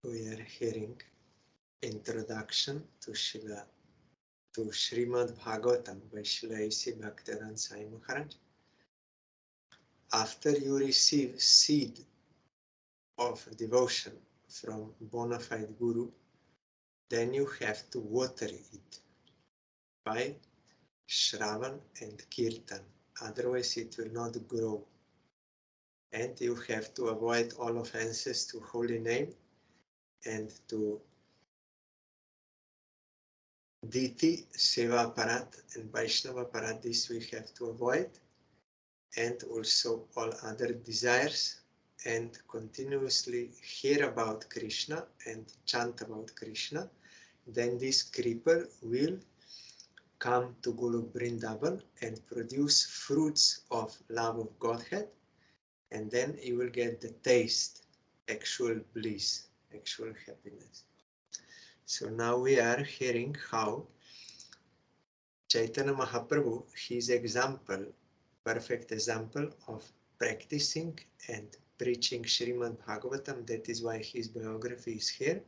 We are hearing introduction to Srimad Bhagavatam by Srila A.C. Bhaktivedanta Swami Maharaj. After you receive seed of devotion from bona fide Guru, then you have to water it by Shravan and Kirtan, otherwise it will not grow. And you have to avoid all offenses to holy name and to Diti, Seva Parat and Vaishnava Parat. This we have to avoid, and also all other desires, and continuously hear about Krishna and chant about Krishna. Then this creeper will come to Golok Vrindavan and produce fruits of love of Godhead, and then you will get the taste, actual bliss, actual happiness. So now we are hearing how Chaitanya Mahaprabhu, his example, perfect example of practicing and preaching Srimad Bhagavatam, that is why his biography is here.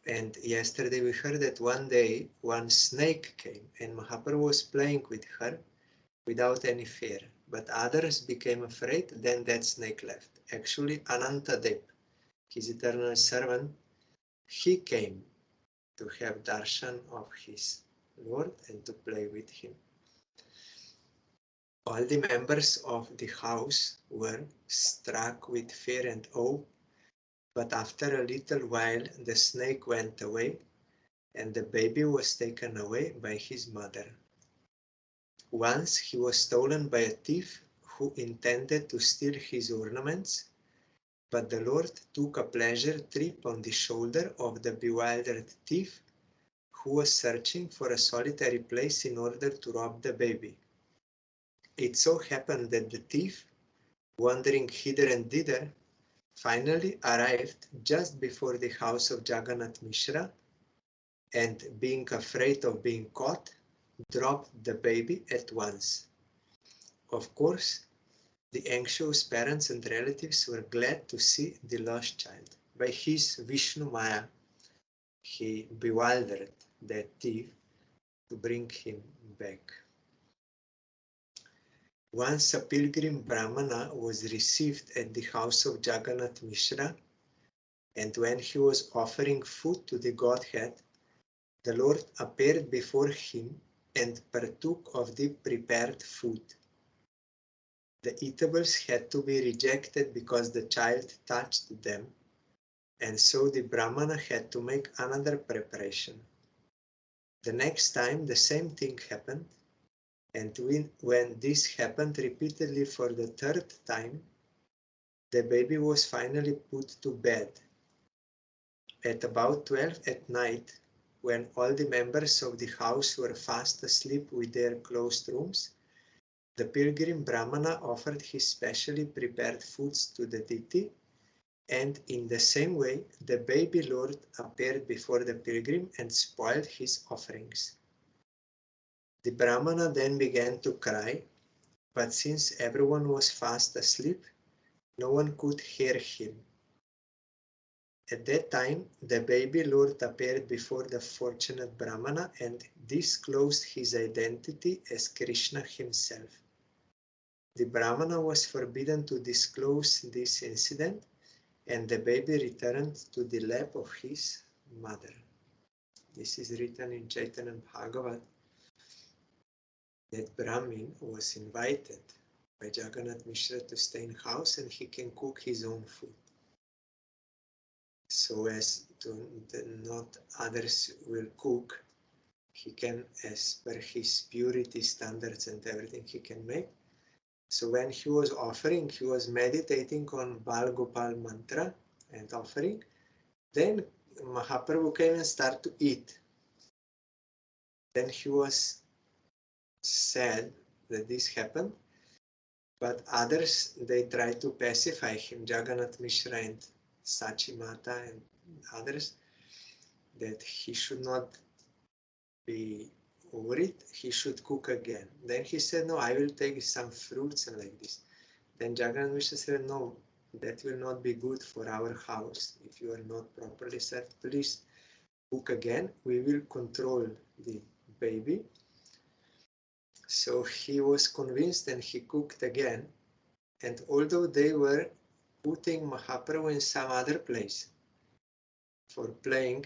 And yesterday we heard that one day one snake came and Mahaprabhu was playing with her without any fear. But others became afraid, then that snake left. Actually, Anantadev, his eternal servant, he came to have darshan of his Lord and to play with him. All the members of the house were struck with fear and awe, but after a little while the snake went away and the baby was taken away by his mother. Once he was stolen by a thief who intended to steal his ornaments, but the Lord took a pleasure trip on the shoulder of the bewildered thief who was searching for a solitary place in order to rob the baby. It so happened that the thief, wandering hither and thither, finally arrived just before the house of Jagannath Mishra, and being afraid of being caught, dropped the baby at once. Of course, the anxious parents and relatives were glad to see the lost child. By his Vishnu Maya, he bewildered that thief to bring him back. Once a pilgrim Brahmana was received at the house of Jagannath Mishra, and when he was offering food to the Godhead, the Lord appeared before him and partook of the prepared food. The eatables had to be rejected because the child touched them, and so the Brahmana had to make another preparation. The next time the same thing happened, and when this happened repeatedly for the third time, the baby was finally put to bed. At about 12 at night, when all the members of the house were fast asleep with their closed rooms, the pilgrim Brahmana offered his specially prepared foods to the deity, and in the same way, the baby Lord appeared before the pilgrim and spoiled his offerings. The Brahmana then began to cry, but since everyone was fast asleep, no one could hear him. At that time, the baby Lord appeared before the fortunate Brahmana and disclosed his identity as Krishna himself. The Brahmana was forbidden to disclose this incident, and the baby returned to the lap of his mother. This is written in Chaitanya Bhagavat, that Brahmin was invited by Jagannath Mishra to stay in house and he can cook his own food. So as to not others will cook, he can, as per his purity standards and everything, he can make. So when he was offering, he was meditating on Bal Gopal mantra and offering. Then Mahaprabhu came and started to eat. Then he was sad that this happened, but others, they tried to pacify him, Jagannath Mishra and Sachi Mata and others, that he should not be worried, he should cook again. Then he said, no, I will take some fruits and like this. Then Jagannath Mishra said, no, that will not be good for our house if you are not properly served. Please cook again. We will control the baby. So he was convinced and he cooked again. And although they were putting Mahaprabhu in some other place for playing,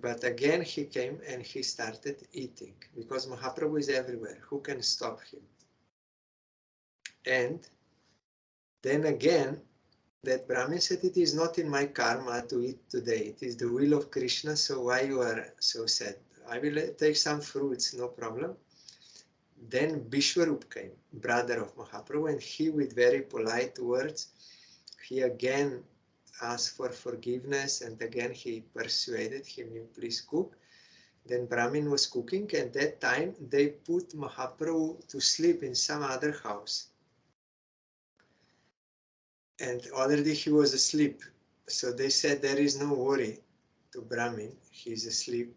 but again he came and he started eating because Mahaprabhu is everywhere. Who can stop him? And then again, that Brahmin said, it is not in my karma to eat today. It is the will of Krishna, so why you are so sad? I will take some fruits, no problem. Then Bishwarup came, brother of Mahaprabhu, and he with very polite words, he again asked for forgiveness and again he persuaded him, you please cook. Then Brahmin was cooking, and that time they put Mahaprabhu to sleep in some other house. And already he was asleep. So they said there is no worry to Brahmin, he's asleep.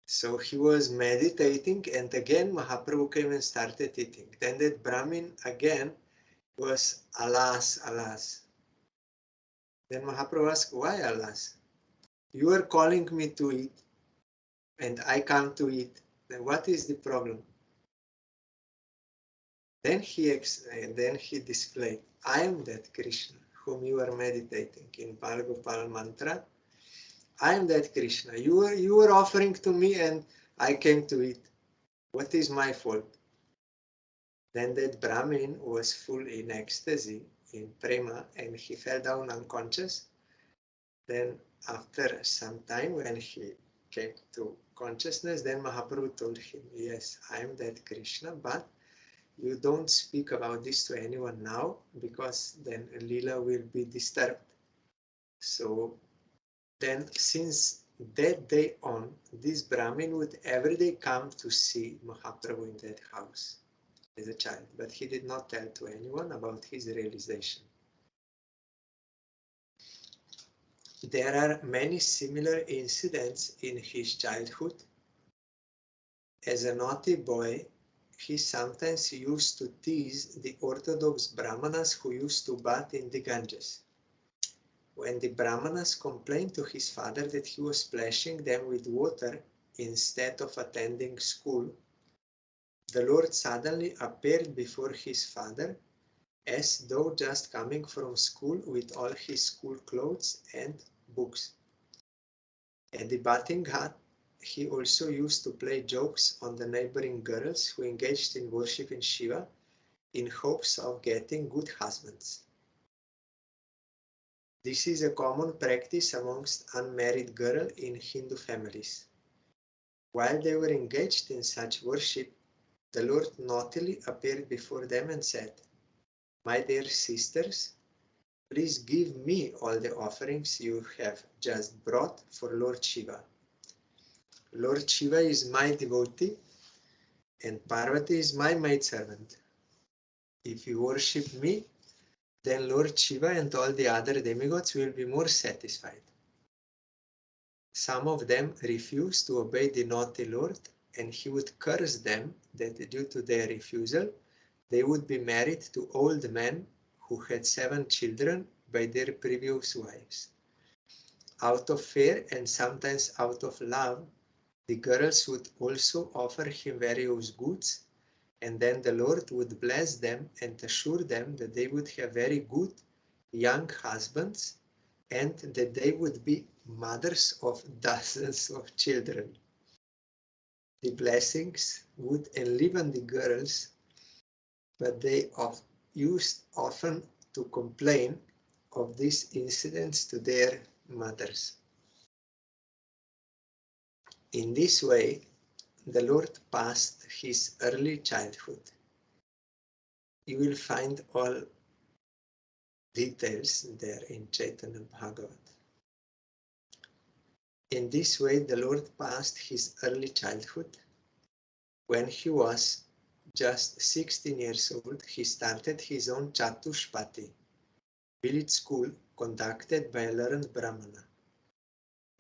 So he was meditating, and again Mahaprabhu came and started eating. Then that Brahmin again was, alas, alas. Then Mahaprabhu asked, why alas? You are calling me to eat, and I come to eat. Then what is the problem? Then he displayed, I am that Krishna whom you are meditating in BHAGAVATAM mantra. I am that Krishna. You were offering to me and I came to eat. What is my fault? Then that Brahmin was full in ecstasy, in prema, and he fell down unconscious. Then after some time when he came to consciousness, then Mahaprabhu told him, yes, I am that Krishna, but you don't speak about this to anyone now because then Leela will be disturbed. So then since that day on, this Brahmin would every day come to see Mahaprabhu in that house as a child, but he did not tell to anyone about his realization. There are many similar incidents in his childhood. As a naughty boy, he sometimes used to tease the orthodox Brahmanas who used to bath in the Ganges. When the Brahmanas complained to his father that he was splashing them with water instead of attending school, the Lord suddenly appeared before his father as though just coming from school with all his school clothes and books. At the bathing hut, he also used to play jokes on the neighboring girls who engaged in worshiping Shiva in hopes of getting good husbands. This is a common practice amongst unmarried girls in Hindu families. While they were engaged in such worship, the Lord naughtily appeared before them and said, my dear sisters, please give me all the offerings you have just brought for Lord Shiva. Lord Shiva is my devotee and Parvati is my maidservant. If you worship me, then Lord Shiva and all the other demigods will be more satisfied. Some of them refused to obey the naughty Lord, and he would curse them that due to their refusal, they would be married to old men who had 7 children by their previous wives. Out of fear and sometimes out of love, the girls would also offer him various goods, and then the Lord would bless them and assure them that they would have very good young husbands and that they would be mothers of dozens of children. The blessings would enliven the girls, but they used often to complain of these incidents to their mothers. In this way, the Lord passed his early childhood. You will find all details there in Chaitanya Bhagavat. In this way, the Lord passed his early childhood. When he was just 16 years old, he started his own Chatushpati, village school conducted by a learned Brahmana.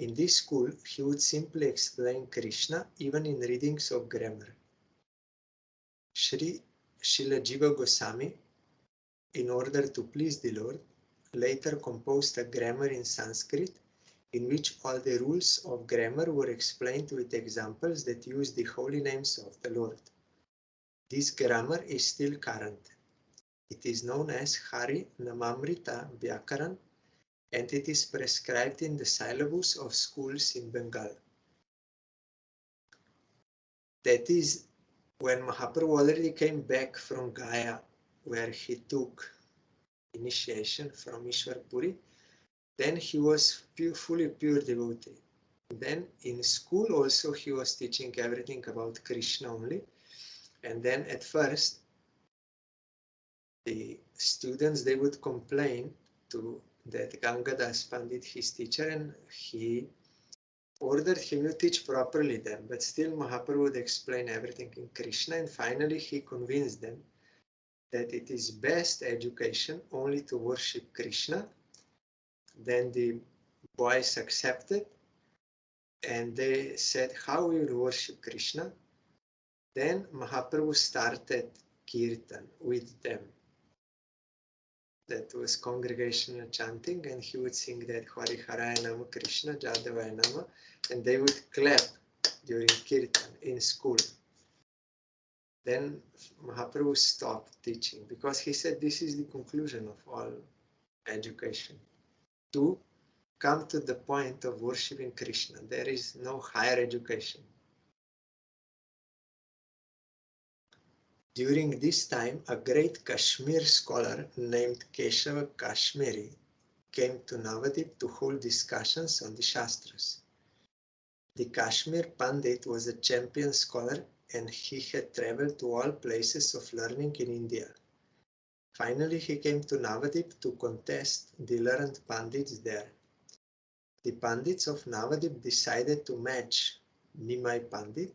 In this school, he would simply explain Krishna even in readings of grammar. Srila Jiva Goswami in order to please the Lord, later composed a grammar in Sanskrit in which all the rules of grammar were explained with examples that use the holy names of the Lord. This grammar is still current. It is known as Hari Namamrita Vyakaran, and it is prescribed in the syllabus of schools in Bengal. That is, when Mahaprabhu already came back from Gaya, where he took initiation from Ishwar Puri, then he was fully pure devotee. Then in school also he was teaching everything about Krishna only. And then at first, the students, they would complain to that Gangadas Pandit, his teacher, and he ordered him to teach properly them, but still Mahaprabhu would explain everything in Krishna, and finally he convinced them that it is best education only to worship Krishna. Then the boys accepted, and they said, how we will worship Krishna? Then Mahaprabhu started Kirtan with them. That was congregational chanting, and he would sing that Hariharaya Nama Krishna Jadavaya Nama, and they would clap during Kirtan in school. Then Mahaprabhu stopped teaching because he said this is the conclusion of all education. To come to the point of worshipping Krishna, there is no higher education. During this time, a great Kashmir scholar named Keshava Kashmiri came to Navadip to hold discussions on the Shastras. The Kashmir Pandit was a champion scholar, and he had traveled to all places of learning in India. Finally, he came to Navadip to contest the learned Pandits there. The Pandits of Navadip decided to match Nimai Pandit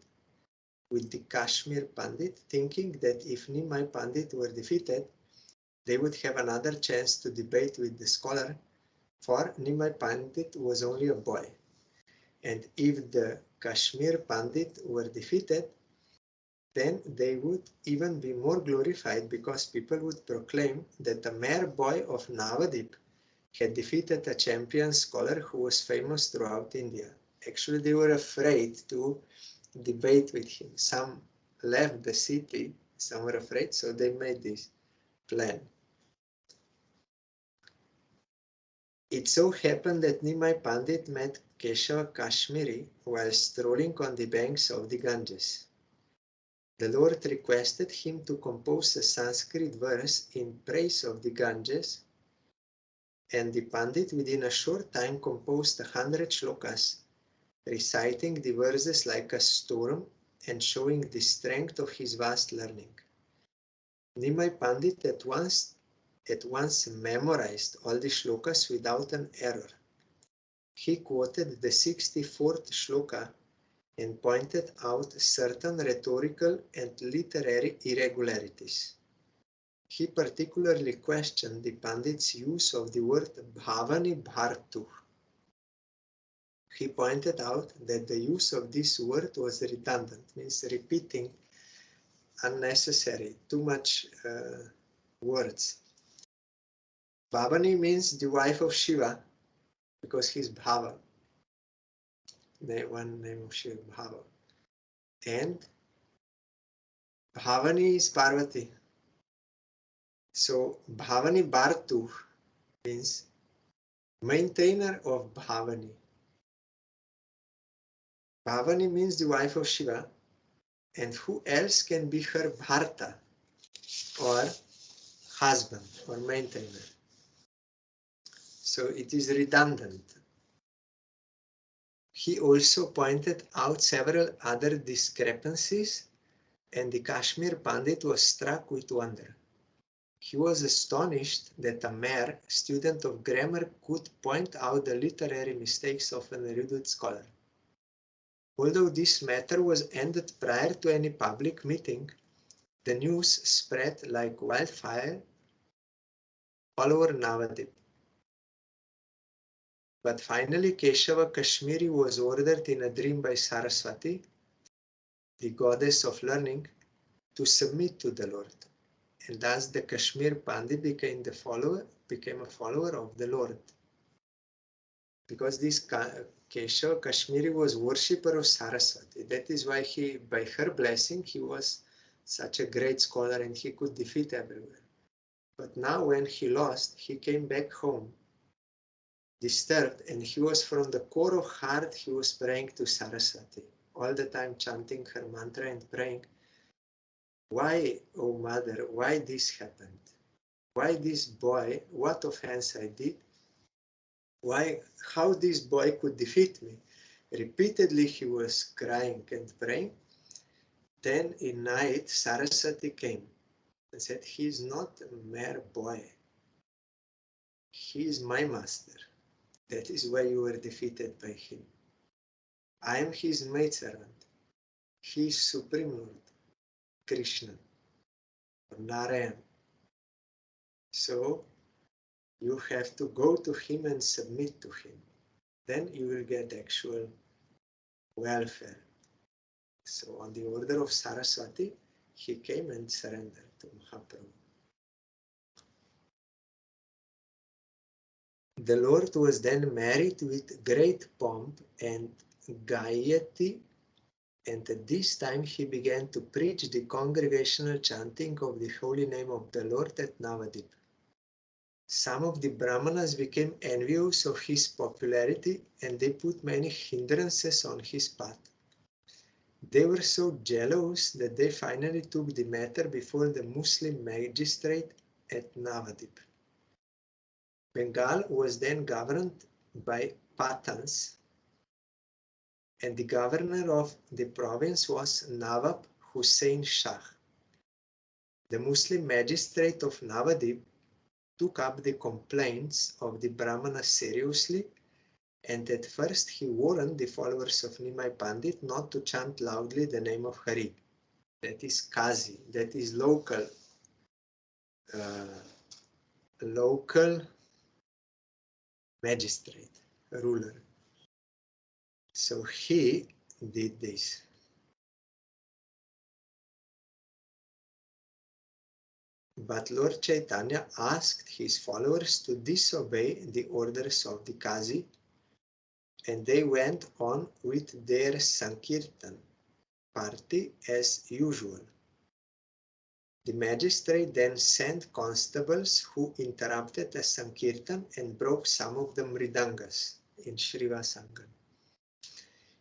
with the Kashmir Pandit, thinking that if Nimai Pandit were defeated, they would have another chance to debate with the scholar, for Nimai Pandit was only a boy. And if the Kashmir Pandit were defeated, then they would even be more glorified because people would proclaim that the mere boy of Navadip had defeated a champion scholar who was famous throughout India. Actually, they were afraid to debate with him. Some left the city, some were afraid, so they made this plan. It so happened that Nimai Pandit met Keshava Kashmiri while strolling on the banks of the Ganges. The Lord requested him to compose a Sanskrit verse in praise of the Ganges, and the Pandit within a short time composed 100 shlokas, reciting the verses like a storm and showing the strength of his vast learning. Nimai Pandit at once memorized all the shlokas without an error. He quoted the 64th shloka and pointed out certain rhetorical and literary irregularities. He particularly questioned the Pandit's use of the word bhavani bhartu. He pointed out that the use of this word was redundant, means repeating unnecessary, too much words. Bhavani means the wife of Shiva, because he's Bhava. One name of Shiva, Bhava. And Bhavani is Parvati. So Bhavani Bhartu means maintainer of Bhavani. Bhavani means the wife of Shiva, and who else can be her Bharta, or husband, or maintainer? So it is redundant. He also pointed out several other discrepancies, and the Kashmir Pandit was struck with wonder. He was astonished that a mere student of grammar could point out the literary mistakes of an erudite scholar. Although this matter was ended prior to any public meeting, the news spread like wildfire all over Navadip. But finally, Keshava Kashmiri was ordered in a dream by Saraswati, the goddess of learning, to submit to the Lord. and thus the Kashmir Pandit became a follower of the Lord. Because this Keshav Kashmiri was worshipper of Saraswati. That is why by her blessing, he was such a great scholar and he could defeat everywhere. But now when he lost, he came back home, disturbed, and he was from the core of heart, he was praying to Saraswati, all the time chanting her mantra and praying, why, oh mother, why this happened? Why this boy, what offense I did? Why, how this boy could defeat me? Repeatedly he was crying and praying. Then in night Saraswati came and said, he is not a mere boy. He is my master. That is why you were defeated by him. I am his maidservant. He is Supreme Lord, Krishna, or Narayan. So you have to go to him and submit to him. Then you will get actual welfare. So on the order of Saraswati, he came and surrendered to Mahaprabhu. The Lord was then married with great pomp and gaiety, and at this time he began to preach the congregational chanting of the holy name of the Lord at Navadip. Some of the Brahmanas became envious of his popularity and they put many hindrances on his path. They were so jealous that they finally took the matter before the Muslim magistrate at Navadip. Bengal was then governed by Pathans, and the governor of the province was Nawab Hussain Shah. The Muslim magistrate of Navadip took up the complaints of the Brahmanas seriously, and at first he warned the followers of Nimai Pandit not to chant loudly the name of Hari. That is Kazi, that is local magistrate, ruler. So he did this. But Lord Chaitanya asked his followers to disobey the orders of the Kazi, and they went on with their Sankirtan party as usual. The magistrate then sent constables who interrupted the Sankirtan and broke some of the mridangas in Srivasangam.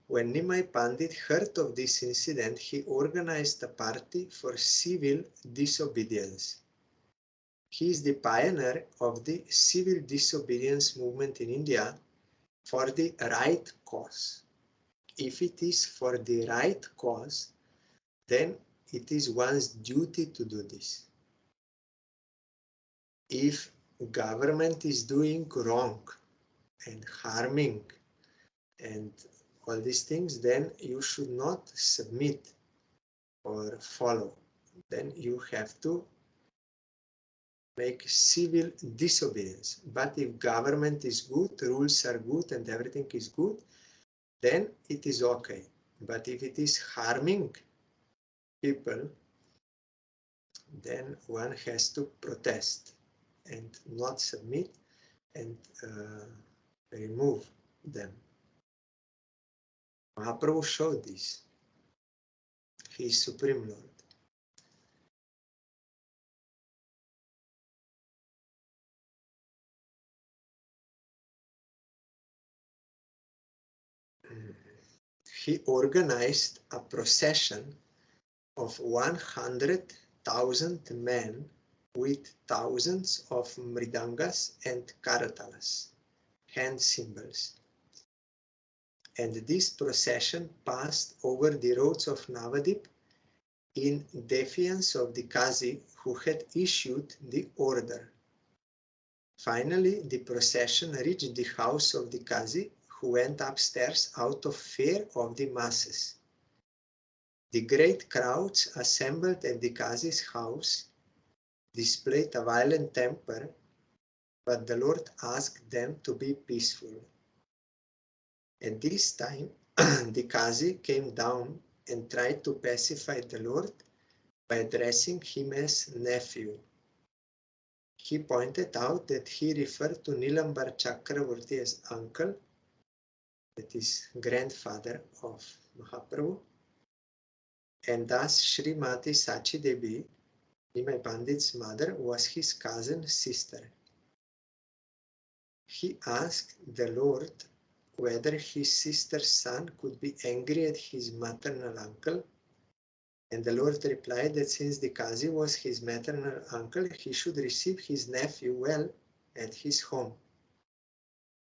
When Nimai Pandit heard of this incident, he organized a party for civil disobedience. He is the pioneer of the civil disobedience movement in India for the right cause. If it is for the right cause, then it is one's duty to do this. If government is doing wrong and harming and all these things, then you should not submit or follow. Then you have to make civil disobedience. But if government is good, rules are good and everything is good, then it is okay. But if it is harming people, then one has to protest and not submit and remove them. Mahaprabhu showed this. He is Supreme Lord. He organized a procession of 100,000 men with thousands of mridangas and karatalas, hand cymbals. And this procession passed over the roads of Navadip in defiance of the Qazi who had issued the order. Finally, the procession reached the house of the Qazi, who went upstairs out of fear of the masses. The great crowds assembled at the Qazi's house displayed a violent temper, but the Lord asked them to be peaceful. At this time, the Qazi came down and tried to pacify the Lord, by addressing him as nephew. He pointed out that he referred to Nilambar Chakravarti as uncle, that is grandfather of Mahaprabhu, and thus Srimati Sachi Devi, Nimai Pandit's mother, was his cousin sister. He asked the Lord whether his sister's son could be angry at his maternal uncle, and the Lord replied that since the Kazi was his maternal uncle, he should receive his nephew well at his home.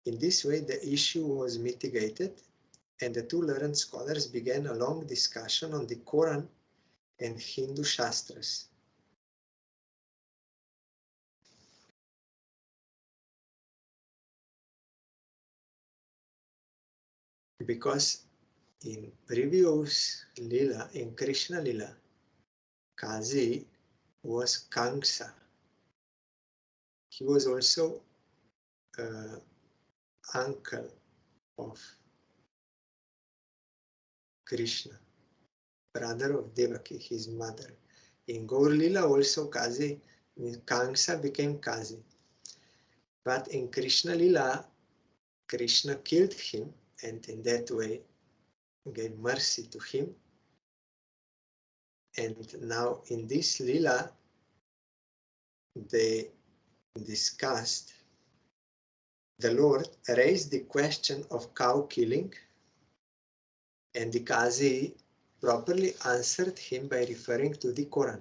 In this way, the issue was mitigated, and the two learned scholars began a long discussion on the Quran and Hindu Shastras. Because in previous Lila, in Krishna Lila, Kazi was Kamsa. He was also uncle of Krishna, brother of Devaki, his mother. In Gaur Lila also Kazi, Kamsa became Kazi. But in Krishna Lila, Krishna killed him and in that way gave mercy to him. And now in this Lila, they discussed, the Lord raised the question of cow killing, and the Kazi properly answered him by referring to the Quran.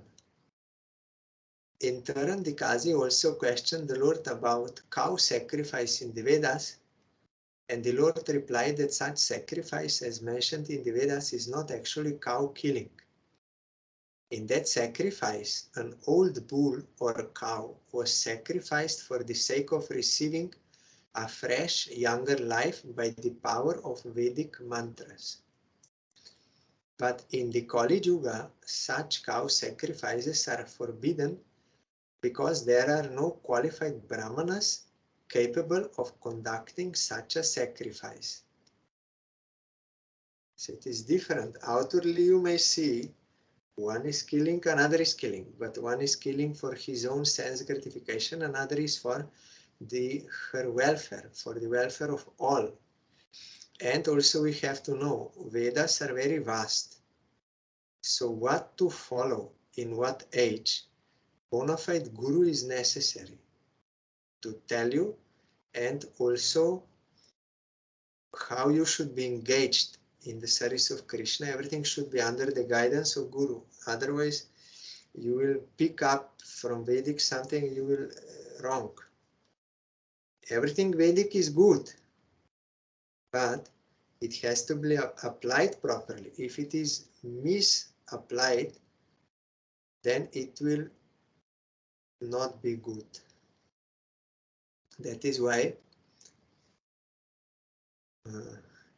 In turn, the Kazi also questioned the Lord about cow sacrifice in the Vedas, and the Lord replied that such sacrifice as mentioned in the Vedas is not actually cow killing. In that sacrifice, an old bull or a cow was sacrificed for the sake of receiving a fresh, younger life by the power of Vedic mantras. But in the Kali Yuga, such cow sacrifices are forbidden because there are no qualified brahmanas capable of conducting such a sacrifice. So it is different. Outwardly you may see one is killing, another is killing, but one is killing for his own sense gratification, another is for her welfare, for the welfare of all. And also we have to know, Vedas are very vast. So what to follow, in what age, bona fide guru is necessary to tell you, and also how you should be engaged in the service of Krishna. Everything should be under the guidance of Guru. Otherwise, you will pick up from Vedic something you will wrong. Everything Vedic is good, but it has to be applied properly. If it is misapplied, then it will not be good. That is why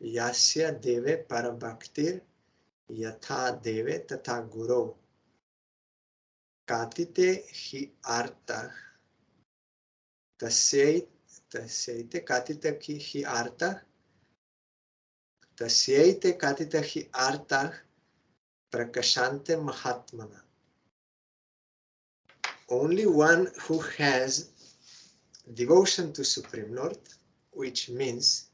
Yasya Deve Parabhaktir Yatha Deve Tatha Guru Katite Hi Artha Tasyaite Katita Hi Artha Tasyaite Katita Hi Artha Prakashante Mahatmana. Only one who has devotion to Supreme Lord, which means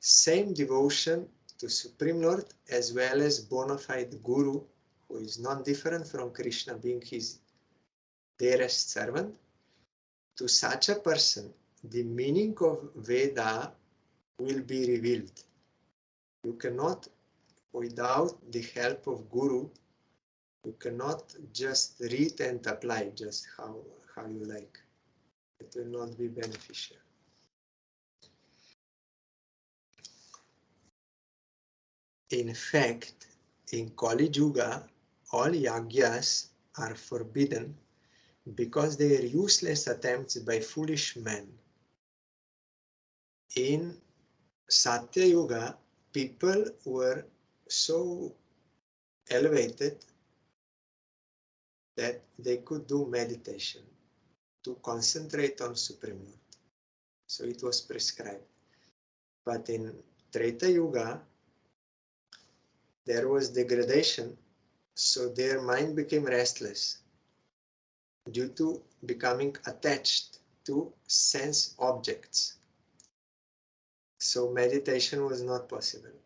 same devotion to Supreme Lord as well as bona fide Guru, who is not different from Krishna being his dearest servant, to such a person, the meaning of Veda will be revealed. You cannot, without the help of Guru, you cannot just read and apply just how you like. It will not be beneficial. In fact, in Kali Yuga, all yagyas are forbidden because they are useless attempts by foolish men. In Satya Yuga, people were so elevated that they could do meditation to concentrate on Supreme Lord. So it was prescribed. But in Treta Yuga, there was degradation So their mind became restless due to becoming attached to sense objects. So meditation was not possible.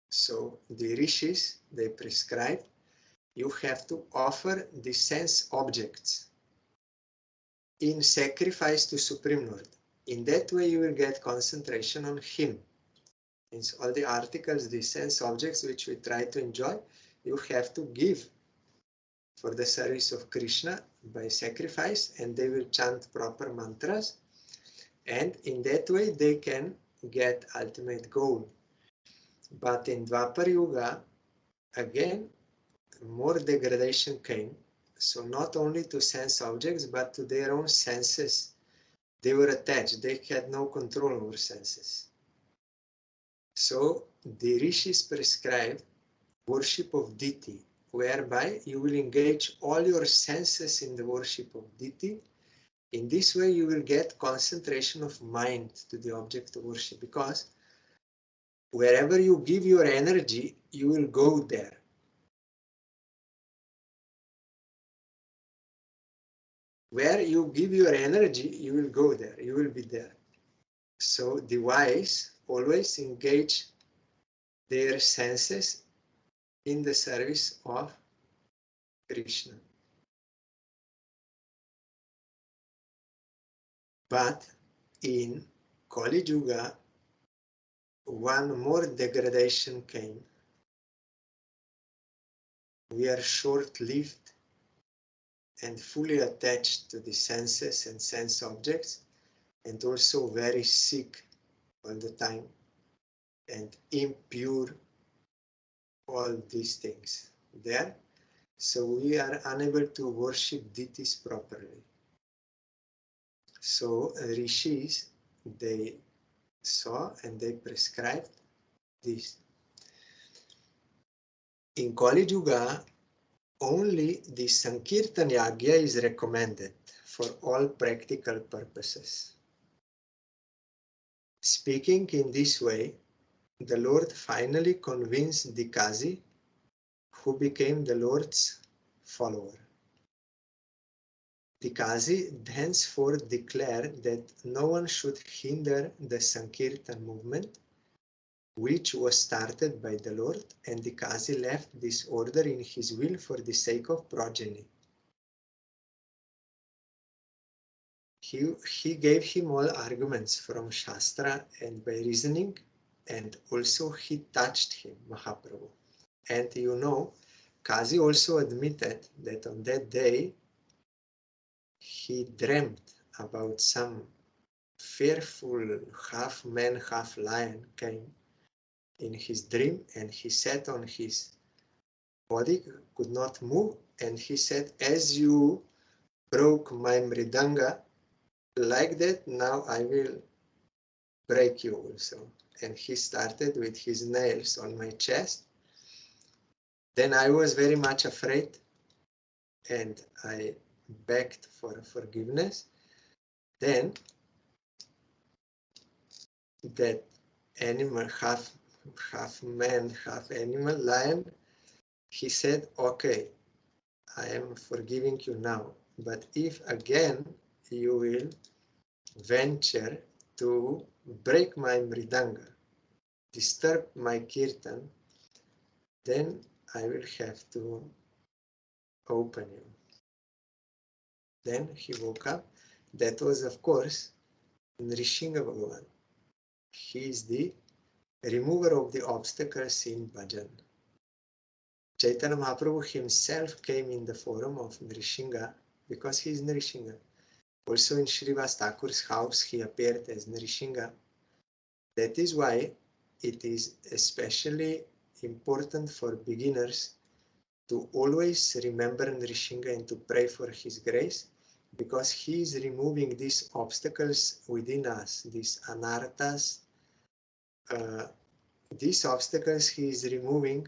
So the rishis, they prescribed, you have to offer the sense objects in sacrifice to Supreme Lord. In that way you will get concentration on Him. Means all the articles, the sense objects which we try to enjoy, you have to give for the service of Krishna by sacrifice, and they will chant proper mantras, and in that way they can get ultimate goal. But in Dwapar Yuga, again, more degradation came. So not only to sense objects, but to their own senses. They were attached. They had no control over senses. So the rishis prescribed worship of deity, whereby you will engage all your senses in the worship of deity. In this way, you will get concentration of mind to the object of worship, because wherever you give your energy, you will go there. Where you give your energy, you will go there, you will be there. So the wise always engage their senses in the service of Krishna. But in Kali Yuga, one more degradation came. We are short-lived and fully attached to the senses and sense objects, and also very sick all the time, and impure, all these things there. So we are unable to worship deities properly. So rishis, they saw and they prescribed this. In Kali Yuga, only the Sankirtan Yagya is recommended for all practical purposes. Speaking in this way, the Lord finally convinced the Kazi, who became the Lord's follower. The Kazi thenceforth declared that no one should hinder the Sankirtan movement, which was started by the Lord, and the Kazi left this order in his will for the sake of progeny. He gave him all arguments from Shastra and by reasoning, and also he touched him, Mahaprabhu. And you know, Kazi also admitted that on that day he dreamt about some fearful half man, half lion came in his dream, and he sat on his body, could not move, and he said, as you broke my mridanga, like that, now I will break you also. And he started with his nails on my chest. Then I was very much afraid, and I begged for forgiveness. Then that animal, half man, half animal, lion, he said, okay, I am forgiving you now, but if again you will venture to break my mridanga, disturb my kirtan, then I will have to open you. Then he woke up. That was, of course, Nrishinga Bhagavan. He is the remover of the obstacles in bhajan. Chaitanya Mahaprabhu himself came in the form of Nrishinga because he is Nrishinga. Also in Srivas Thakur's house he appeared as Nrishinga. That is why it is especially important for beginners to always remember Nrishinga and to pray for his grace, because he is removing these obstacles within us, these anarthas. These obstacles he is removing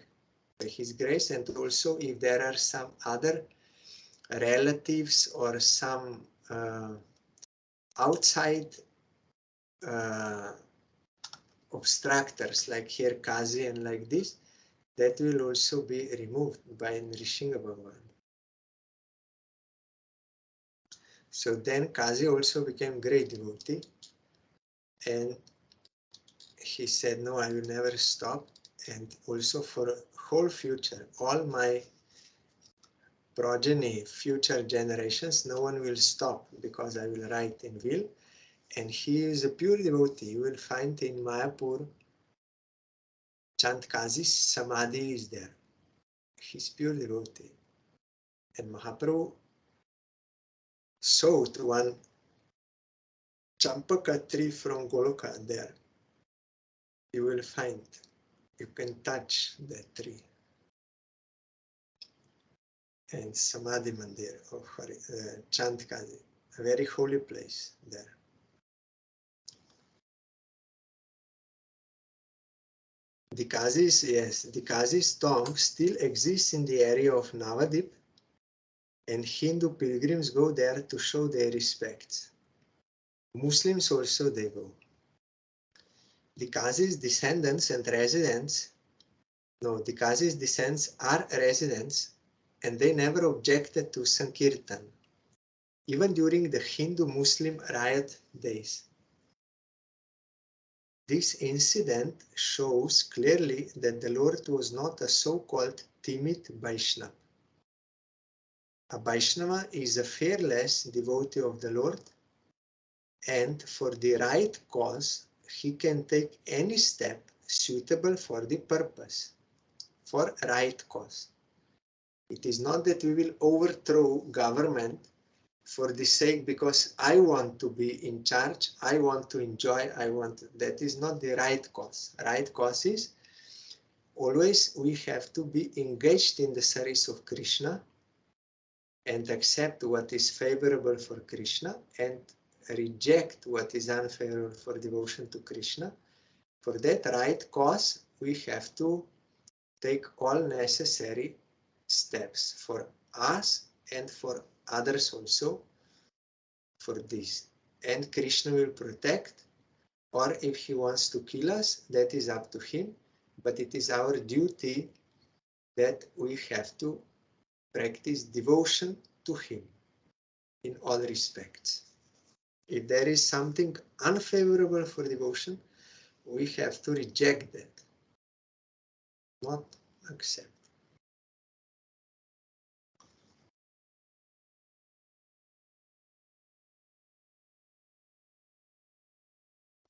by his grace, and also if there are some other relatives or some outside obstructors, like here Kazi and like this, that will also be removed by Nrisingha Bhagavan. So then Kazi also became great devotee, and he said, no, I will never stop, and also for whole future, all my progeny, future generations, no one will stop, because I will write in will. And he is a pure devotee. You will find in Mayapur, Chand Kazi's Samadhi is there. He's pure devotee. And Mahaprabhu sowed one Champaka tree from Goloka there. You will find, you can touch that tree. And Samadhi Mandir of Chand Kazi, a very holy place there. The Kazi's, yes, the Kazi's tomb still exists in the area of Navadip, and Hindu pilgrims go there to show their respects. Muslims also they go. The Kazi's descendants and residents, no, the Kazi's descendants are residents, and they never objected to Sankirtan, even during the Hindu-Muslim riot days. This incident shows clearly that the Lord was not a so-called timid Vaishnava. A Vaishnava is a fearless devotee of the Lord, and for the right cause, he can take any step suitable for the purpose, for right cause. It is not that we will overthrow government for the sake, because I want to be in charge, I want to enjoy, that is not the right cause. Right cause is always we have to be engaged in the service of Krishna and accept what is favorable for Krishna and reject what is unfavorable for devotion to Krishna. For that right cause, we have to take all necessary steps for us and for others also for this. And Krishna will protect, or if he wants to kill us, that is up to him. But it is our duty that we have to practice devotion to him in all respects. If there is something unfavorable for devotion, we have to reject that, not accept.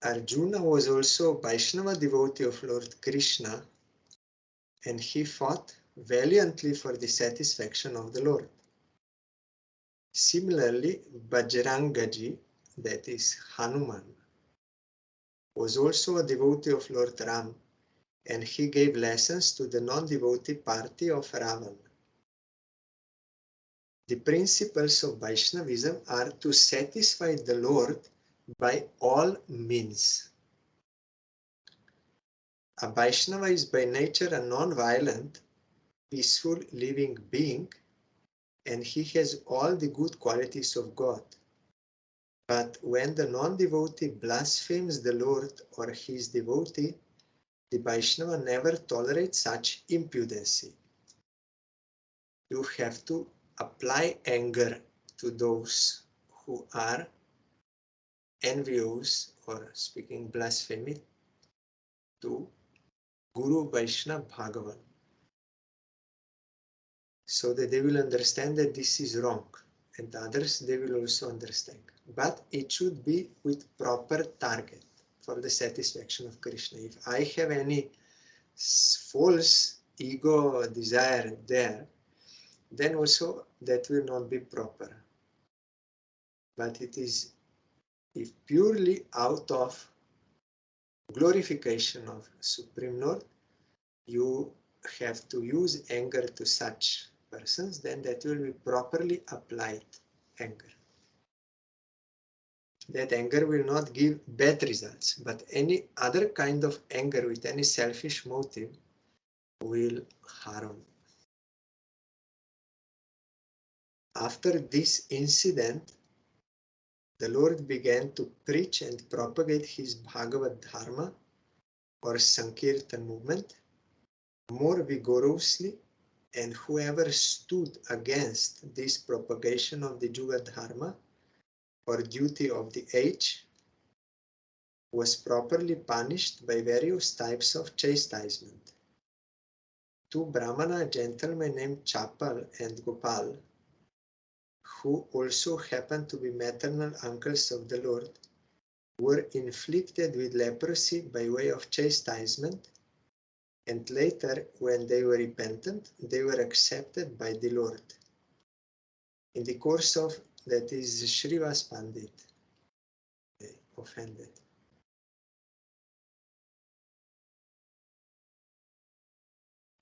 Arjuna was also a Vaishnava devotee of Lord Krishna, and he fought valiantly for the satisfaction of the Lord. Similarly, Bajrangaji, that is Hanuman, was also a devotee of Lord Ram, and he gave lessons to the non-devotee party of Ravan. The principles of Vaishnavism are to satisfy the Lord by all means. A Vaishnava is by nature a non-violent, peaceful living being, and he has all the good qualities of God. But when the non-devotee blasphemes the Lord or his devotee, the Vaishnava never tolerates such impudency. You have to apply anger to those who are envious or speaking blasphemy to Guru Vaishnava Bhagavan, so that they will understand that this is wrong, and others they will also understand. But it should be with proper target for the satisfaction of Krishna. If I have any false ego desire there, then also that will not be proper. But it is, if purely out of glorification of Supreme Lord, you have to use anger to such persons, then that will be properly applied anger. That anger will not give bad results, but any other kind of anger with any selfish motive will harm. After this incident, the Lord began to preach and propagate his Bhagavad Dharma or Sankirtan movement, more vigorously, and whoever stood against this propagation of the Juga Dharma or duty of the age was properly punished by various types of chastisement. Two Brahmana gentlemen named Chapal and Gopal, who also happened to be maternal uncles of the Lord, were inflicted with leprosy by way of chastisement, and later, when they were repentant, they were accepted by the Lord. In the course of, that is Srivas Pandit, offended.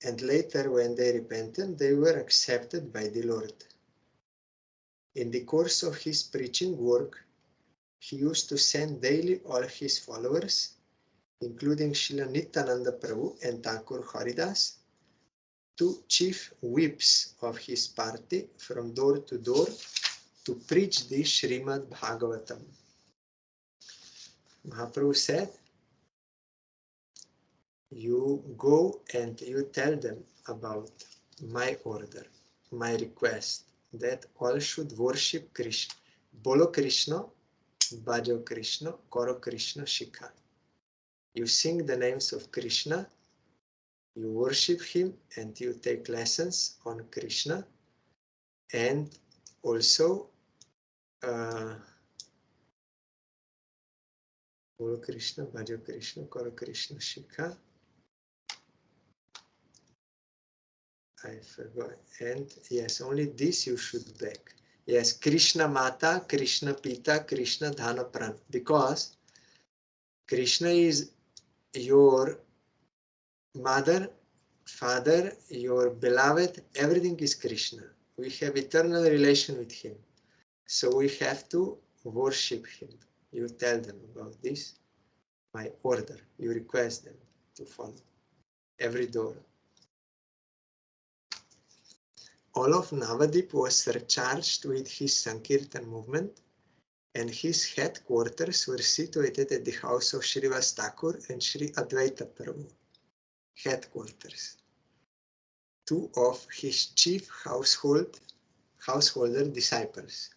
And later, when they repented, they were accepted by the Lord. In the course of his preaching work, he used to send daily all his followers, including Srila Nityananda Prabhu and Thakur Haridas, two chief whips of his party from door to door to preach the SRIMAD BHAGAVATAM. Mahaprabhu said, you go and you tell them about my order, my request, that all should worship Krishna. Bolo Krishna, Bhajo Krishna, Koro Krishna Shikha. You sing the names of Krishna, you worship him, and you take lessons on Krishna, and also Bolo Krishna, Bhajo Krishna, Koro Krishna Shikha. I forgot. And yes, only this you should beg. Yes, Krishna Mata, Krishna Pita, Krishna Dhana Pran. Because Krishna is your mother, father, your beloved, everything is Krishna. We have eternal relation with him. So we have to worship him. You tell them about this, my order. You request them to follow every door. All of Navadip was surcharged with his Sankirtan movement, and his headquarters were situated at the house of Srivas Thakur and Sri Advaita Prabhu. Headquarters. Two of his chief householder disciples.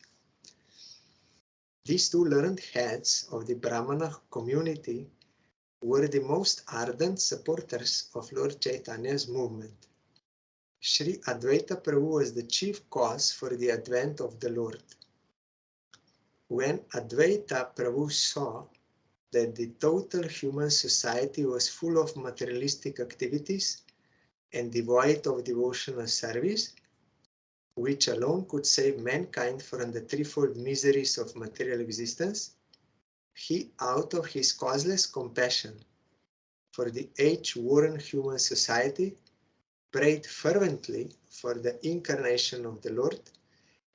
These two learned heads of the Brahmana community were the most ardent supporters of Lord Chaitanya's movement. Sri Advaita Prabhu was the chief cause for the advent of the Lord. When Advaita Prabhu saw that the total human society was full of materialistic activities and devoid of devotional service, which alone could save mankind from the threefold miseries of material existence, he, out of his causeless compassion for the age-worn human society, prayed fervently for the incarnation of the Lord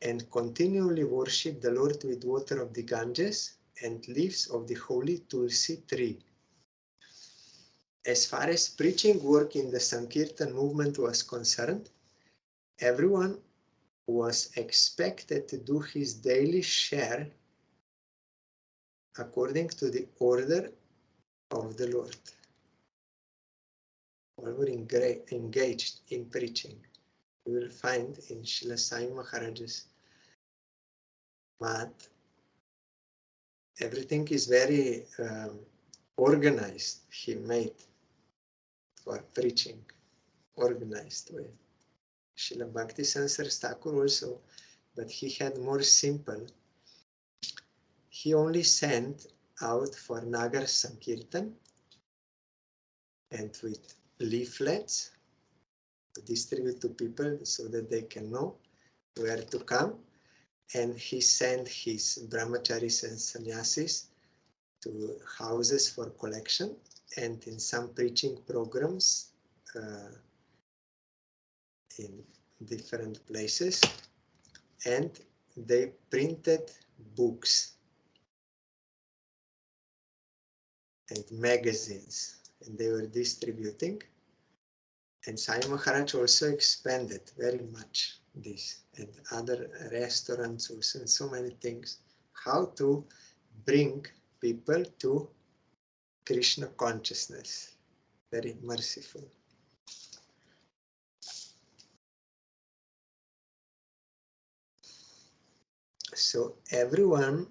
and continually worshipped the Lord with water of the Ganges and leaves of the holy Tulsi tree. As far as preaching work in the Sankirtan movement was concerned, everyone was expected to do his daily share according to the order of the Lord. All were engaged in preaching. You will find in Srila Sai Maharaj's mat, everything is very organized. He made for preaching, organized way. Srila Bhakti Sansar Thakur also, but he had more simple. He only sent out for Nagar Sankirtan and with leaflets to distribute to people so that they can know where to come. And he sent his brahmacharis and sannyasis to houses for collection and in some preaching programs in different places. And they printed books and magazines, and they were distributing. And Sai Maharaj also expanded very much this, and other restaurants also, and so many things, how to bring people to Krishna consciousness. Very merciful. So everyone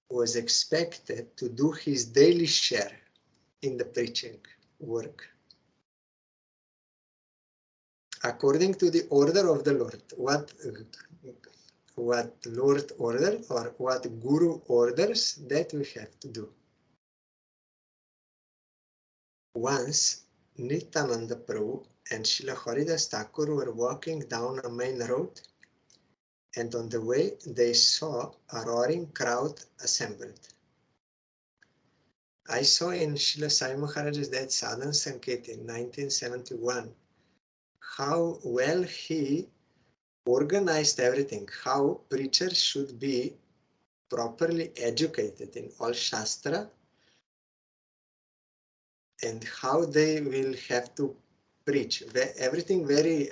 was expected to do his daily share in the preaching work. According to the order of the Lord, what Lord ordered or what Guru orders, that we have to do. Once, Nityananda Prabhu and Srila Haridas Thakur were walking down a main road, and on the way they saw a roaring crowd assembled. I saw in Srila Sai Maharaj's Dead Sadhan Sanket in 1971 how well he organized everything, how preachers should be properly educated in all Shastra, and how they will have to preach. Everything very,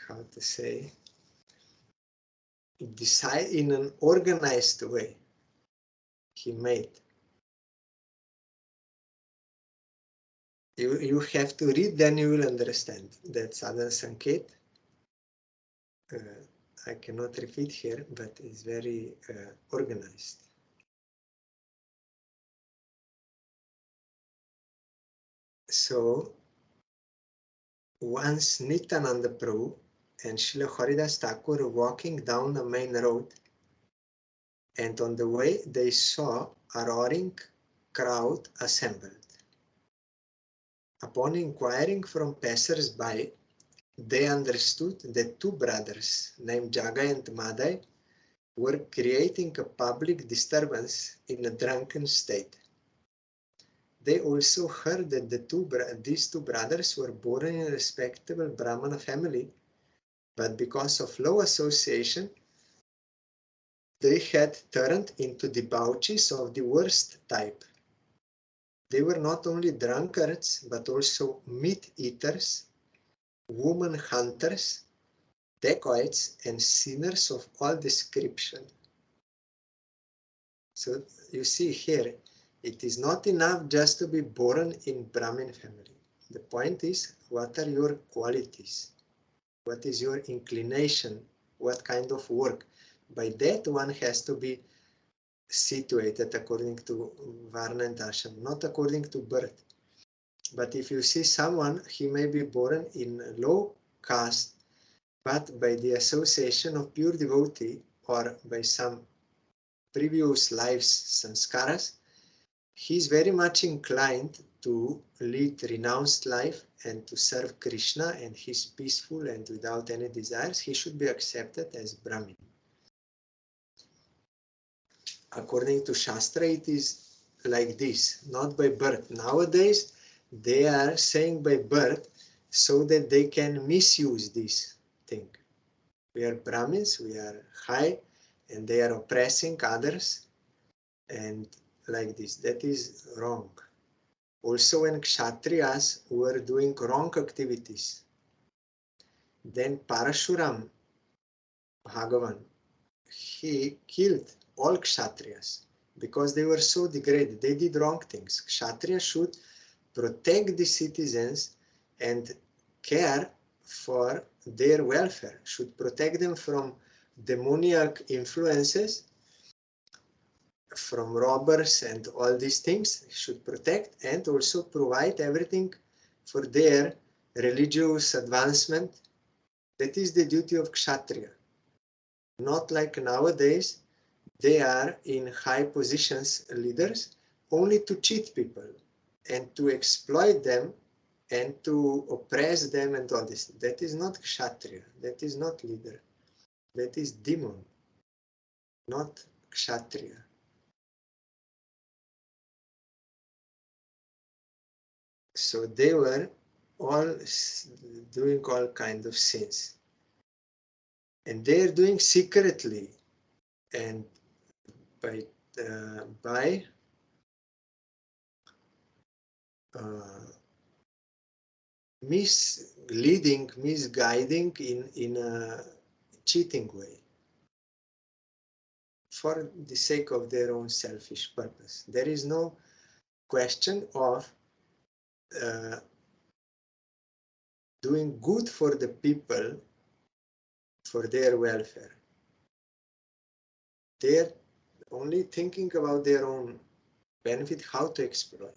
how to say, decide in an organized way he made. You have to read, then you will understand that Sadhana Sanket. I cannot repeat here, but it's very organized. So once Nityananda Prabhu and Srila Haridas Thakur were walking down a main road, and on the way they saw a roaring crowd assembled. Upon inquiring from passers-by, they understood that two brothers named Jagai and Madai were creating a public disturbance in a drunken state. They also heard that these two brothers were born in a respectable Brahmana family, but because of low association, they had turned into debauchees of the worst type. They were not only drunkards, but also meat eaters, woman hunters, dacoits, and sinners of all description. So you see here, it is not enough just to be born in Brahmin family. The point is, what are your qualities? What is your inclination? What kind of work? By that one has to be situated according to Varna and Ashram, not according to birth. But if you see someone, he may be born in low caste, but by the association of pure devotee or by some previous lives sanskaras, he is very much inclined to lead renounced life and to serve Krishna, and he is peaceful and without any desires. He should be accepted as Brahmin. According to Shastra, it is like this, not by birth. Nowadays, they are saying by birth so that they can misuse this thing. We are Brahmins, we are high, and they are oppressing others, and like this. That is wrong. Also, when Kshatriyas were doing wrong activities, then Parashuram, Bhagavan, he killed all Kshatriyas because they were so degraded. They did wrong things. Kshatriya should protect the citizens and care for their welfare, should protect them from demoniac influences, from robbers and all these things, should protect and also provide everything for their religious advancement. That is the duty of Kshatriya. Not like nowadays, they are in high positions, leaders, only to cheat people and to exploit them and to oppress them and all this. That is not Kshatriya, that is not leader, that is demon, not Kshatriya. So they were all doing all kinds of sins. And they are doing secretly and by misleading, misguiding in a cheating way for the sake of their own selfish purpose. There is no question of doing good for the people for their welfare. They're only thinking about their own benefit, how to exploit.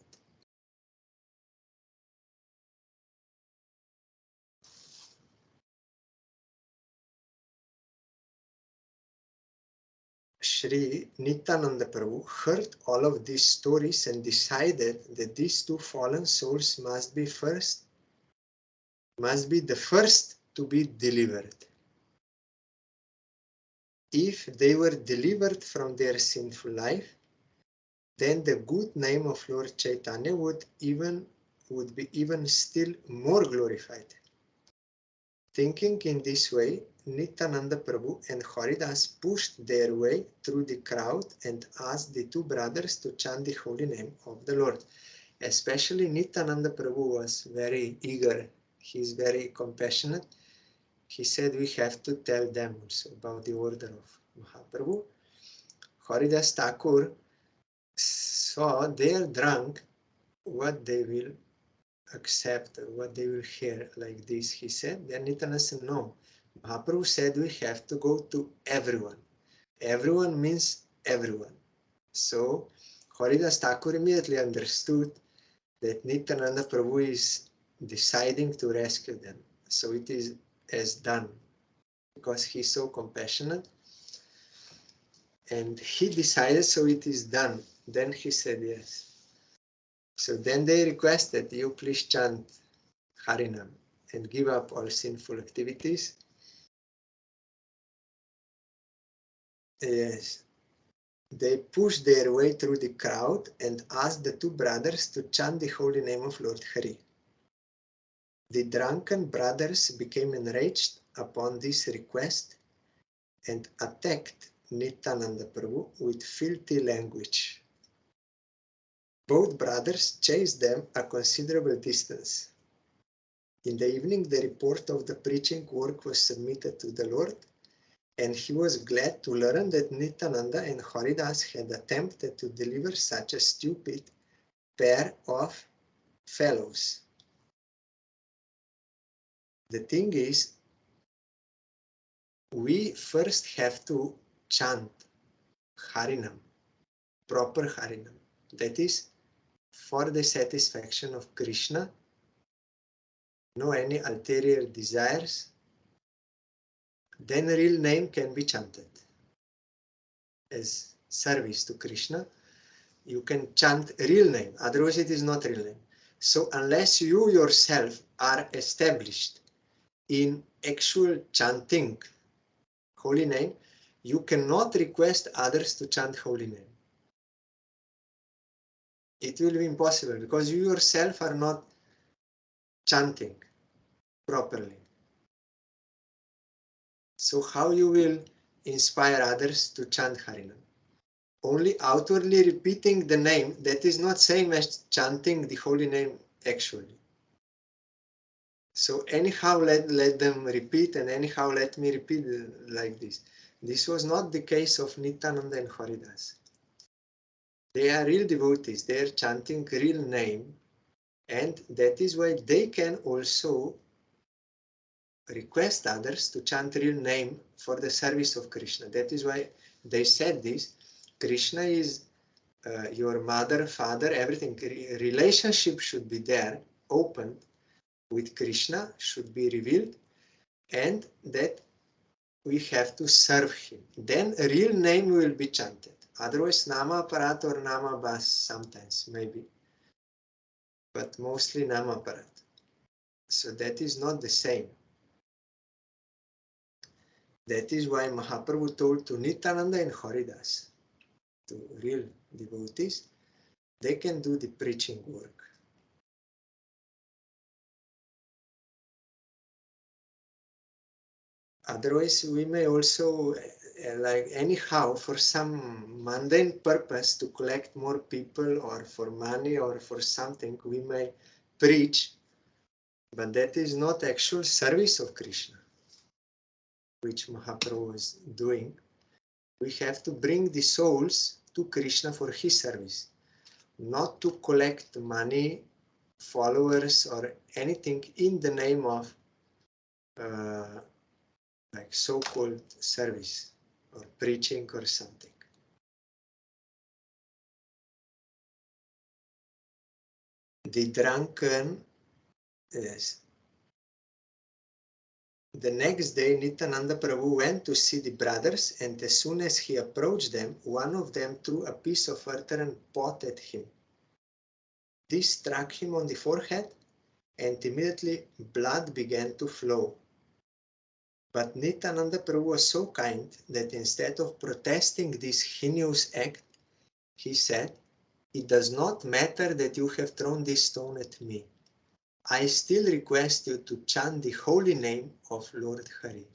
Sri Nityananda Prabhu heard all of these stories and decided that these two fallen souls must be the first to be delivered. If they were delivered from their sinful life, then the good name of Lord Chaitanya would be even still more glorified. Thinking in this way, Nityananda Prabhu and Haridas pushed their way through the crowd and asked the two brothers to chant the holy name of the Lord. Especially Nityananda Prabhu was very eager. He's very compassionate. He said we have to tell them also about the order of Mahaprabhu. Haridas Thakur saw they are drunk, what they will accept or what they will hear like this, he said. Then Nityananda said, no, Mahaprabhu said we have to go to everyone. Everyone means everyone. So Haridas Thakur immediately understood that Nityananda Prabhu is deciding to rescue them. So it is as done, because he's so compassionate. And he decided, so it is done. Then he said yes. So then they requested, you please chant Harinam and give up all sinful activities. Yes. They pushed their way through the crowd and asked the two brothers to chant the holy name of Lord Hari. The drunken brothers became enraged upon this request and attacked Nityananda Prabhu with filthy language. Both brothers chased them a considerable distance. In the evening, the report of the preaching work was submitted to the Lord, and he was glad to learn that Nityananda and Haridas had attempted to deliver such a stupid pair of fellows. The thing is, we first have to chant Harinam, proper Harinam. That is for the satisfaction of Krishna, no any ulterior desires. Then real name can be chanted as service to Krishna. You can chant real name, otherwise it is not real name. So unless you yourself are established in actual chanting holy name, you cannot request others to chant holy name. It will be impossible because you yourself are not chanting properly. So how you will inspire others to chant Harinam? Only outwardly repeating the name, that is not same as chanting the holy name actually. So anyhow let them repeat, and anyhow let me repeat like this. This was not the case of Nityananda and Haridas. They are real devotees, they are chanting real name, and that is why they can also request others to chant real name for the service of Krishna. That is why they said this. Krishna is your mother, father, everything. Relationship should be there, opened with Krishna, should be revealed, and that we have to serve him. Then a real name will be chanted. Otherwise, Nama Parat or Nama Bas sometimes, maybe. But mostly Nama Parat. So that is not the same. That is why Mahaprabhu told to Nityananda and Haridas, to real devotees, they can do the preaching work. Otherwise, we may also, like anyhow, for some mundane purpose to collect more people or for money or for something, we may preach, but that is not actual service of Krishna, which Mahaprabhu is doing. We have to bring the souls to Krishna for his service, not to collect money, followers, or anything in the name of like so-called service or preaching or something. The drunken, yes. The next day, Nityananda Prabhu went to see the brothers, and as soon as he approached them, one of them threw a piece of earthen pot at him. This struck him on the forehead, and immediately blood began to flow. But Nityananda Prabhu was so kind that instead of protesting this heinous act, he said, "It does not matter that you have thrown this stone at me. I still request you to chant the holy name of Lord Hari."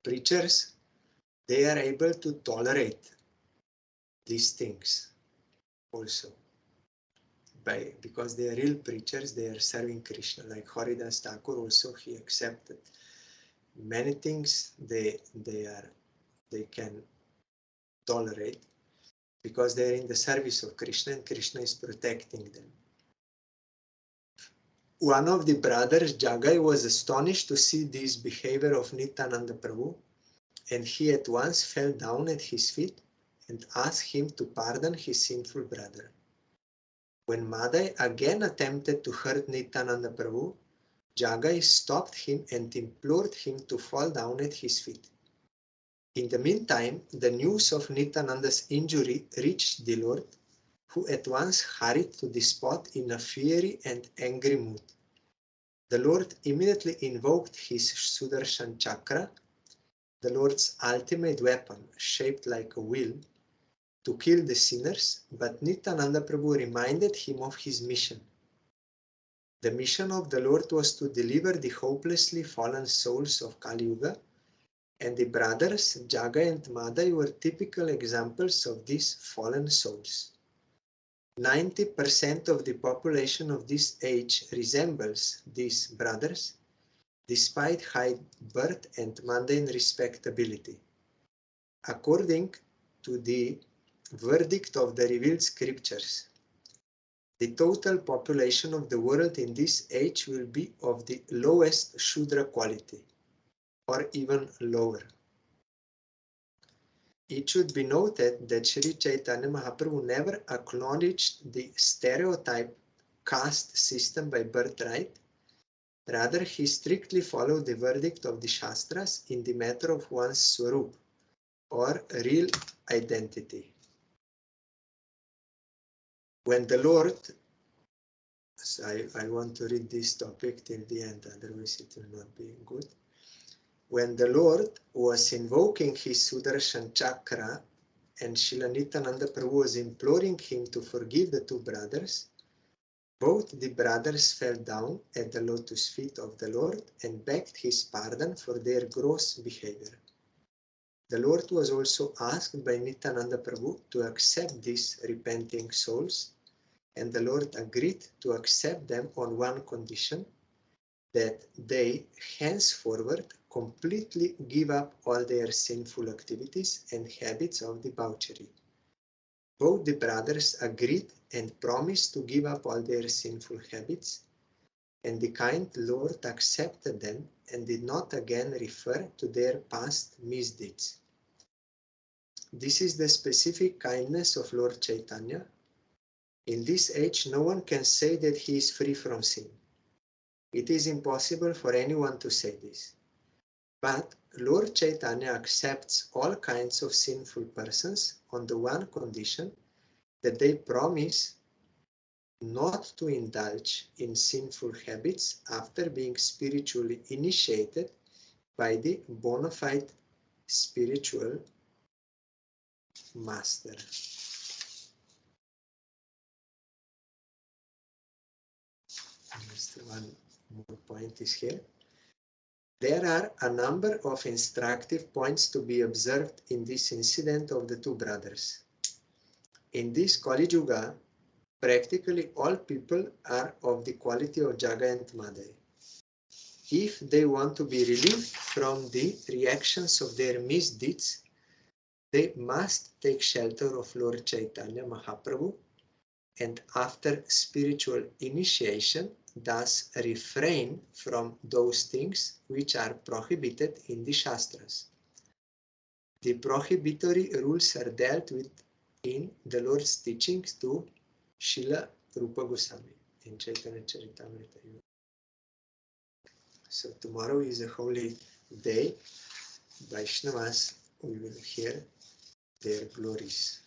Preachers, they are able to tolerate these things also. Because they are real preachers, they are serving Krishna. Like Haridas Thakur also, he accepted many things they can tolerate because they are in the service of Krishna and Krishna is protecting them. One of the brothers, Jagai, was astonished to see this behavior of Nityananda Prabhu, and he at once fell down at his feet and asked him to pardon his sinful brother. When Madan again attempted to hurt Nityananda Prabhu, Jagai stopped him and implored him to fall down at his feet. In the meantime, the news of Nityananda's injury reached the Lord, who at once hurried to the spot in a fiery and angry mood. The Lord immediately invoked his Sudarshan Chakra, the Lord's ultimate weapon, shaped like a wheel, to kill the sinners, but Nityananda Prabhu reminded him of his mission. The mission of the Lord was to deliver the hopelessly fallen souls of Kali Yuga, and the brothers Jagai and Madan were typical examples of these fallen souls. 90% of the population of this age resembles these brothers, despite high birth and mundane respectability. According to the verdict of the revealed scriptures, the total population of the world in this age will be of the lowest Shudra quality, or even lower. It should be noted that Sri Chaitanya Mahaprabhu never acknowledged the stereotype caste system by birthright. Rather, he strictly followed the verdict of the Shastras in the matter of one's Swarup, or real identity. When the Lord, I want to read this topic till the end, otherwise it will not be good. When the Lord was invoking his Sudarshan Chakra and Srila Nityananda Prabhu was imploring him to forgive the two brothers, both the brothers fell down at the lotus feet of the Lord and begged his pardon for their gross behavior. The Lord was also asked by Nityananda Prabhu to accept these repenting souls, and the Lord agreed to accept them on one condition, that they henceforward completely give up all their sinful activities and habits of debauchery. Both the brothers agreed and promised to give up all their sinful habits, and the kind Lord accepted them and did not again refer to their past misdeeds. This is the specific kindness of Lord Chaitanya. In this age, no one can say that he is free from sin. It is impossible for anyone to say this. But Lord Chaitanya accepts all kinds of sinful persons on the one condition that they promise not to indulge in sinful habits after being spiritually initiated by the bona fide spiritual master. Just one more point is here. There are a number of instructive points to be observed in this incident of the two brothers. In this Kali Yuga, practically all people are of the quality of Jagai and Madan. If they want to be relieved from the reactions of their misdeeds, they must take shelter of Lord Chaitanya Mahaprabhu, and after spiritual initiation, thus refrain from those things which are prohibited in the Shastras. The prohibitory rules are dealt with in the Lord's teachings to Srila Rupa Goswami in Chaitanya Charitamrita. So tomorrow is a holy day. Vaishnavas, we will hear their glories.